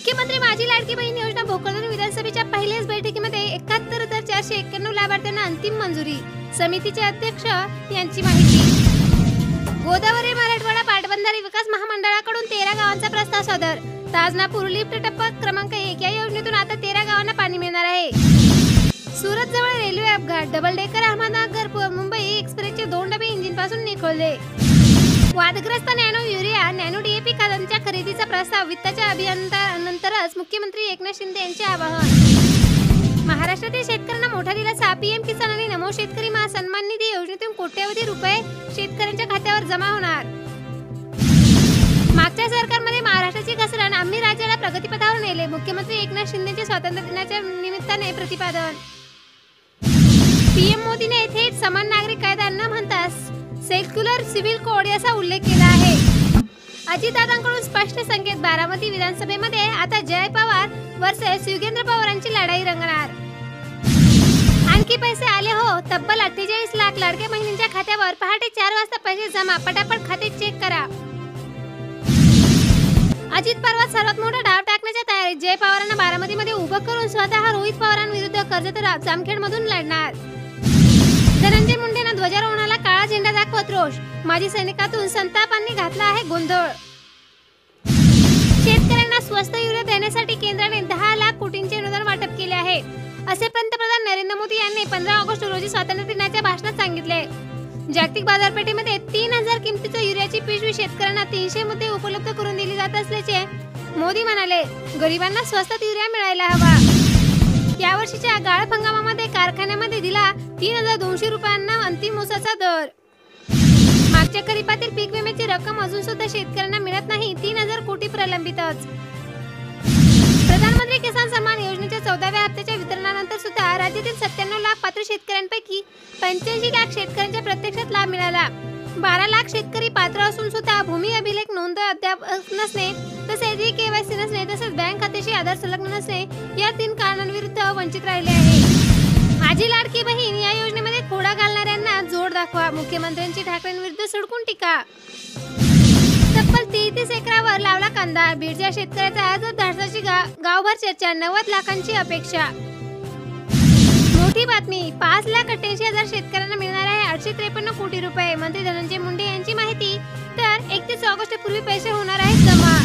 मुख्यमंत्री माझी लाडकी बहीण योजना भोकरदन विधानसभेच्या पहिल्याच बैठकीमध्ये 71,491 लाभार्थ्यांना अंतिम मंजुरी. समितीचे अध्यक्ष यांची माहिती. गोदावरी मराठवाडा पाटबंधारे विकास महामंडळाकडून 13 गावांचा प्रस्ताव सादर. ताजनापूर लिफ्ट टप्पा क्रमांक 1 या योजनेतून आता 13 गावांना पाणी मिळणार आहे. सुरत जवळ रेल्वे अपघात. डबल डेकर अहमदनगर मुंबई एक्सप्रेसचे 2 डबे इंजिनपासून निखळले. वादग्रस्त नॅनो युरिया नॅनो डीएपी खतांच्या खरेदीचा प्रस्ताव. वित्ताच्या अभियंत्यानंतरच मुख्यमंत्री एकनाथ शिंदे यांचे आवाहन. महाराष्ट्रातील शेतकऱ्यांना मोठा दिलासा. पीएम किसान आणि नमो शेतकरी महासन्मान निधी योजनेतून कोट्यवधी रुपये शेतकऱ्यांच्या खात्यावर जमा होणार. मागच्या सरकारमध्ये महाराष्ट्राची घसरण. आम्ही राज्याला प्रगतीपथावर नेले. मुख्यमंत्री एकनाथ शिंदेचे स्वातंत्र्य दिनाच्या निमित्ताने प्रतिपादन. पीएम मोदीने थेट समान नागरिक कायदा न म्हणता सेक्युलर सिव्हिल कोड याचा उल्लेख केला आहे. अजितदादांकडून स्पष्ट संकेत. बारामती विधानसभेमध्ये आता जय पवार वर्सेस युगेंद्र पवारांची लढाई रंगणार. आणखी पैसे आले हो. तब्बल 48 लाख लाडक्या बहिणींच्या खात्यावर. पहाटे 4 वाजता पैसे जमा. पटापट खाते चेक करा. अजित पवार सर्वात मोठा डाव टाकण्याच्या तयारीत. जय पवारांना बारामतीमध्ये उभं करून स्वतः रोहित पवारांविरुद्ध कर्जत जामखेडमधून लढणार. धनंजय मुंडेंना ध्वजारोहणाला काळा झेंडा दाखवत रोष. माजी सैनिकातून संतापांनी घातला आहे गोंधळ. शेतकऱ्यांना स्वस्त युरिया देण्यासाठी केंद्राने 10 लाख कोटींचे अनुदान वाटप केले आहे, असे पंतप्रधान नरेंद्र मोदी यांनी 15 ऑगस्ट रोजी स्वातंत्र्य दिनाच्या भाषणात सांगितले. जागतिक बाजारपेठेमध्ये 3000 किमतीच्या युरियाची पिशवी शेतकऱ्यांना 300 मध्ये उपलब्ध करून दिली जात असल्याचे मोदी म्हणाले. गरिबांना स्वस्तात युरिया मिळायला हवा. यावर्षीच्या गाळप हंगामामध्ये कारखान्यामध्ये दिला 3200 रुपयांना अंतिम ऊसाचा दर. मागच्या खरीपातील पीक विम्याची रक्कम अजून सुद्धा शेतकऱ्यांना मिळत नाही. 3000 कोटी प्रलंबितच. प्रधानमंत्री किसान सन्मान योजनेच्या 14व्या हप्त्याच्या वितरणानंतर सुद्धा राज्यातील 97 लाख पात्र शेतकऱ्यांपैकी 85 लाख शेतकऱ्यांच्या प्रत्यक्षात लाभ मिळाला. 12 लाख शेतकरी पात्र असून सुद्धा भूमी अभिलेख नोंद अद्याप नसणे, तसेच केवायसी नसणे, तसेच बँक खात्याशी आधार संलग्न नसणे या 3 कारणांविरुद्ध वंचित राहिले आहे. माझी लाडकी बहीण या योजनेमध्ये खोडा घालणाऱ्यांना जोड दाखवा. मुख्यमंत्र्यांची ठाकरेंविरुद्ध सडकून टीका. तब्बल 33 एकरावर लावला कांदा. बीडच्या शेतकऱ्याचा आज धाडसाची गावभर चर्चा. 90 लाखांची अपेक्षा. मोठी बातमी. 5,88,000 शेतकऱ्यांना मिळणार आहे 853 कोटी रुपये. मंत्री धनंजय मुंडे यांची माहिती. तर 31 ऑगस्ट पूर्वी पैसे होणार आहेत जमा.